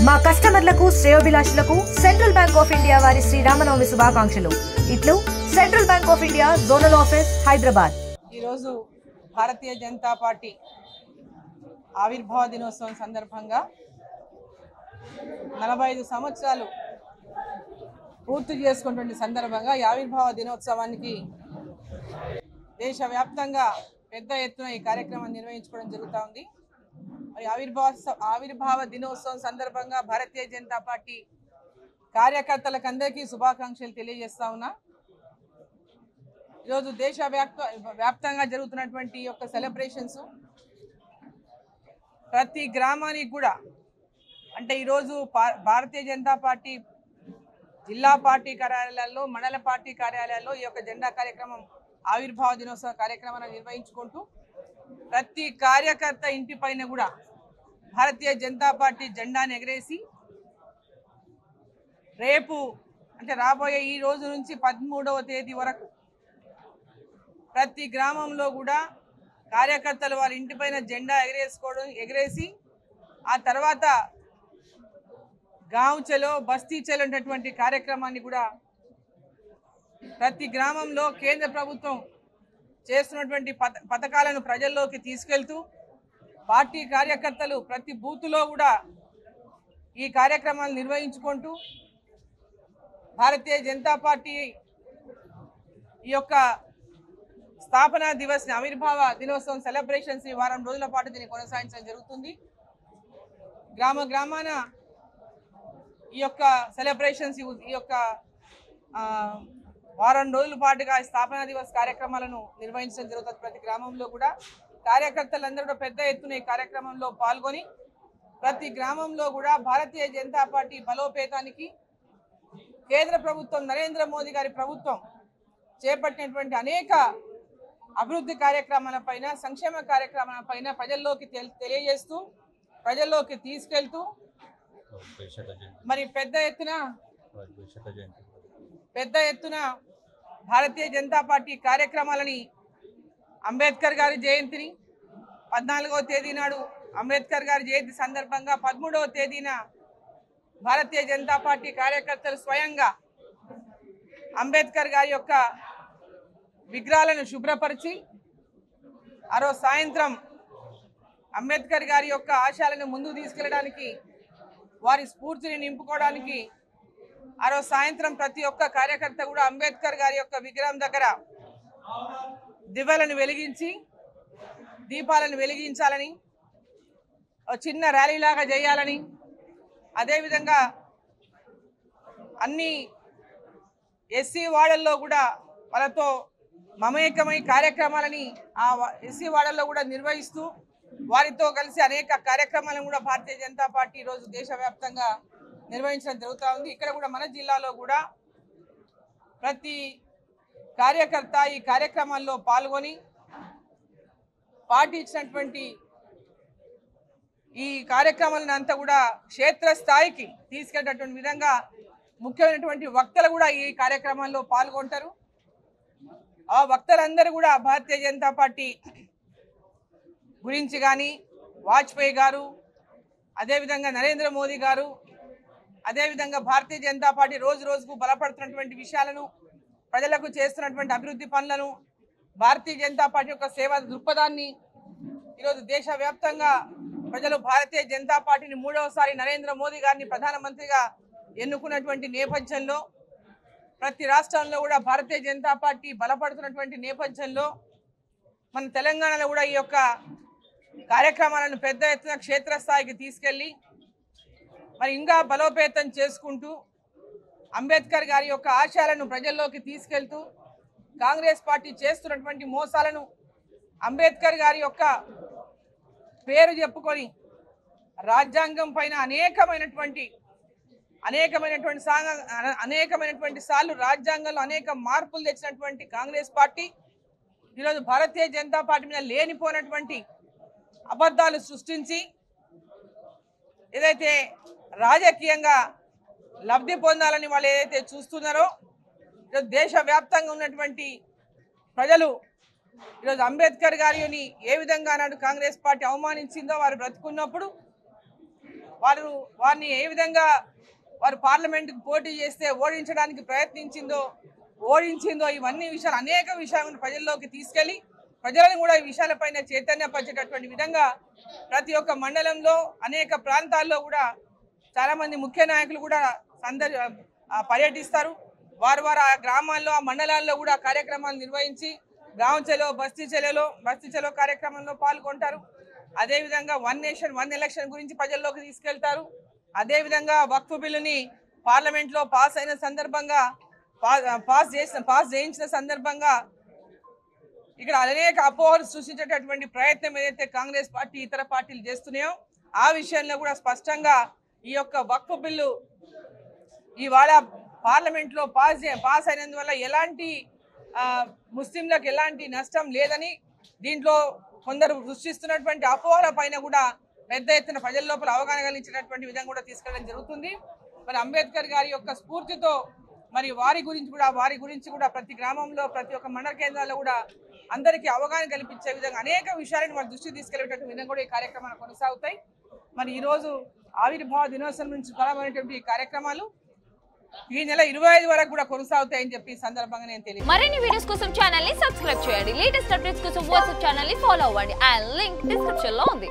మా కస్టమర్లకు శ్రేయోభిలాషులకు central bank of India వారి శ్రీరామనవమి శుభాకాంక్షలు. ఇట్లు central bank of India zonal office Hyderabad. ఈ రోజు భారతీయ జనతా పార్టీ ఆవిర్భావ దినోత్సవం సందర్భంగా 45 సంవత్సరాలు పూర్తి చేసుకున్నటువంటి సందర్భంగా ఈ ఆవిర్భావ దినోత్సవానికి దేశవ్యాప్తంగా పెద్ద ఎత్తున ఈ కార్యక్రమాన్ని నిర్వహించుకోవడం జరుగుతూ ఉంది. ఆవిర్భావ దినోత్సవం సందర్భంగా భారతీయ జనతా పార్టీ కార్యకర్తలకు అందరికీ శుభాకాంక్షలు తెలియజేస్తా ఉన్నా. ఈరోజు దేశవ్యాప్తంగా జరుగుతున్నటువంటి ఈ యొక్క సెలబ్రేషన్స్ ప్రతి గ్రామానికి కూడా అంటే ఈరోజు భారతీయ జనతా పార్టీ జిల్లా పార్టీ కార్యాలయాల్లో మండల పార్టీ కార్యాలయాల్లో ఈ యొక్క జెండా కార్యక్రమం ఆవిర్భావ దినోత్సవ కార్యక్రమాన్ని నిర్వహించుకుంటూ ప్రతి కార్యకర్త ఇంటి పైన కూడా భారతీయ జనతా పార్టీ జెండాను ఎగరేసి రేపు అంటే రాబోయే ఈ రోజు నుంచి 13వ తేదీ వరకు ప్రతి గ్రామంలో కూడా కార్యకర్తలు వారి ఇంటిపైన జెండా ఎగరేసి ఆ తర్వాత గాంవ్ చలో బస్తీ చలో అనేటువంటి కార్యక్రమాన్ని కూడా ప్రతి గ్రామంలో కేంద్ర ప్రభుత్వం చేస్తున్నటువంటి పథకాలను ప్రజల్లోకి తీసుకెళ్తూ పార్టీ కార్యకర్తలు ప్రతి బూత్లో కూడా ఈ కార్యక్రమాలు నిర్వహించుకుంటూ భారతీయ జనతా పార్టీ ఈ యొక్క స్థాపనా దివస్ ఆవిర్భావ దినోత్సవం సెలబ్రేషన్స్ ఈ వారం రోజుల పాటు దీన్ని కొనసాగించడం జరుగుతుంది. గ్రామాన ఈ యొక్క సెలబ్రేషన్స్ ఈ యొక్క వారం రోజుల పాటుగా స్థాపనా దివస్ కార్యక్రమాలను నిర్వహించడం జరుగుతుంది. ప్రతి గ్రామంలో కూడా కార్యకర్తలందరూ కూడా పెద్ద ఎత్తున ఈ కార్యక్రమంలో పాల్గొని ప్రతి గ్రామంలో కూడా భారతీయ జనతా పార్టీ బలోపేతానికి కేంద్ర ప్రభుత్వం నరేంద్ర మోదీ గారి ప్రభుత్వం చేపట్టినటువంటి అనేక అభివృద్ధి కార్యక్రమాలపైన సంక్షేమ కార్యక్రమాలపైన ప్రజల్లోకి తెలియజేస్తూ ప్రజల్లోకి తీసుకెళ్తూ మరి పెద్ద ఎత్తున భారతీయ జనతా పార్టీ కార్యక్రమాలని అంబేద్కర్ గారి జయంతిని 14వ తేదీ నాడు అంబేద్కర్ గారి జయంతి సందర్భంగా 13వ తేదీన భారతీయ జనతా పార్టీ కార్యకర్తలు స్వయంగా అంబేద్కర్ గారి యొక్క విగ్రహాలను శుభ్రపరిచి ఆ రోజు సాయంత్రం అంబేద్కర్ గారి యొక్క ఆశయాలను ముందుకు తీసుకెళ్ళడానికి వారి స్ఫూర్తిని నింపుకోవడానికి ఆ రోజు సాయంత్రం ప్రతి ఒక్క కార్యకర్త కూడా అంబేద్కర్ గారి యొక్క విగ్రహం దగ్గర దివ్వెలను వెలిగించి దీపాలను వెలిగించాలని చిన్న ర్యాలీలాగా చేయాలని అదేవిధంగా అన్ని ఎస్సీ వార్డుల్లో కూడా వాళ్ళతో మమేకమై కార్యక్రమాలని ఆ ఎస్సీ వార్డుల్లో కూడా నిర్వహిస్తూ వారితో కలిసి అనేక కార్యక్రమాలను కూడా భారతీయ జనతా పార్టీ ఈరోజు దేశవ్యాప్తంగా నిర్వహించడం జరుగుతూ ఉంది. ఇక్కడ కూడా మన జిల్లాలో కూడా ప్రతి కార్యకర్త ఈ కార్యక్రమాల్లో పాల్గొని పార్టీ ఇచ్చినటువంటి ఈ కార్యక్రమాలను అంతా కూడా క్షేత్రస్థాయికి తీసుకెళ్ళేటటువంటి విధంగా ముఖ్యమైనటువంటి వక్తలు కూడా ఈ కార్యక్రమాల్లో పాల్గొంటారు. ఆ వక్తలందరూ కూడా భారతీయ జనతా పార్టీ గురించి కానీ వాజ్పేయి గారు అదేవిధంగా నరేంద్ర మోదీ గారు అదేవిధంగా భారతీయ జనతా పార్టీ రోజు రోజుకు బలపడుతున్నటువంటి విషయాలను ప్రజలకు చేస్తున్నటువంటి అభివృద్ధి పనులను భారతీయ జనతా పార్టీ యొక్క సేవా దృక్పథాన్ని ఈరోజు దేశవ్యాప్తంగా ప్రజలు భారతీయ జనతా పార్టీని 3వసారి నరేంద్ర మోదీ గారిని ప్రధానమంత్రిగా ఎన్నుకున్నటువంటి నేపథ్యంలో ప్రతి రాష్ట్రంలో కూడా భారతీయ జనతా పార్టీ బలపడుతున్నటువంటి నేపథ్యంలో మన తెలంగాణలో కూడా ఈ యొక్క కార్యక్రమాలను పెద్ద ఎత్తున క్షేత్రస్థాయికి తీసుకెళ్ళి మరి ఇంకా బలోపేతం చేసుకుంటూ అంబేద్కర్ గారి యొక్క ఆశయాలను ప్రజల్లోకి తీసుకెళ్తూ కాంగ్రెస్ పార్టీ చేస్తున్నటువంటి మోసాలను అంబేద్కర్ గారి యొక్క పేరు చెప్పుకొని రాజ్యాంగం పైన అనేకమైనటువంటి సార్లు రాజ్యాంగంలో అనేక మార్పులు తెచ్చినటువంటి కాంగ్రెస్ పార్టీ ఈరోజు భారతీయ జనతా పార్టీ మీద లేనిపోయినటువంటి అబద్ధాలు సృష్టించి ఏదైతే రాజకీయంగా లబ్ధి పొందాలని వాళ్ళు ఏదైతే చూస్తున్నారో దేశవ్యాప్తంగా ఉన్నటువంటి ప్రజలు ఈరోజు అంబేద్కర్ గారిని ఏ విధంగా నాడు కాంగ్రెస్ పార్టీ అవమానించిందో వారు బ్రతుకున్నప్పుడు వారిని ఏ విధంగా వారు పార్లమెంటుకు పోటీ చేస్తే ఓడించడానికి ఓడించిందో ఇవన్నీ విషయాలు అనేక విషయాలను ప్రజల్లోకి తీసుకెళ్లి ప్రజలను కూడా ఈ విషయాలపైన చైతన్యపరిచేటటువంటి విధంగా ప్రతి ఒక్క మండలంలో అనేక ప్రాంతాల్లో కూడా చాలా మంది ముఖ్య నాయకులు కూడా పర్యటిస్తారు. వారు ఆ గ్రామాల్లో ఆ మండలాల్లో కూడా కార్యక్రమాలు నిర్వహించి గ్రామ చెలో బస్తీ చెలో కార్యక్రమంలో పాల్గొంటారు. అదేవిధంగా 1 నేషన్ 1 ఎలక్షన్ గురించి ప్రజల్లోకి తీసుకెళ్తారు. అదేవిధంగా వక్ఫ్ బిల్లుని పార్లమెంట్లో పాస్ అయిన సందర్భంగా పాస్ చేయించిన సందర్భంగా ఇక్కడ అనేక అపోహలు సృష్టించేటటువంటి ప్రయత్నం ఏదైతే కాంగ్రెస్ పార్టీ ఇతర పార్టీలు చేస్తున్నాయో ఆ విషయంలో కూడా స్పష్టంగా ఈ యొక్క వక్ఫ్ బిల్లు ఇవాళ పార్లమెంట్లో పాస్ అయినందువల్ల ఎలాంటి ముస్లింలకు ఎలాంటి నష్టం లేదని దీంట్లో కొందరు సృష్టిస్తున్నటువంటి అపోహల పైన కూడా పెద్ద ఎత్తున ప్రజల లోపల అవగాహన కలిగించినటువంటి విధంగా కూడా తీసుకెళ్ళడం జరుగుతుంది. మరి అంబేద్కర్ గారి యొక్క స్ఫూర్తితో మరి వారి గురించి కూడా ప్రతి గ్రామంలో ప్రతి ఒక్క మండల కేంద్రాల్లో కూడా అందరికీ అవగాహన కల్పించే విధంగా అనేక విషయాలను మన దృష్టికి తీసుకెళ్లేటటువంటి విధంగా కూడా ఈ కార్యక్రమాలు కొనసాగుతాయి. మరి ఈరోజు ఆవిర్భావ దినోత్సవం నుంచి ప్రారంభమైనటువంటి ఈ కార్యక్రమాలు ఈ నెల 25 వరకు కూడా కొనసాగుతాయని చెప్పి సందర్భంగా నేను తెలియదు. మరిన్ని వీడియోస్ కోసం ఛానల్ ని సబ్స్క్రైబ్ చేయండి. లేటెస్ట్ అప్డేట్స్ కోసం వాట్సాప్ ఛానల్ ని ఫాలో అవ్వండి. ఆ లింక్ డిస్క్రిప్షన్ లో ఉంది.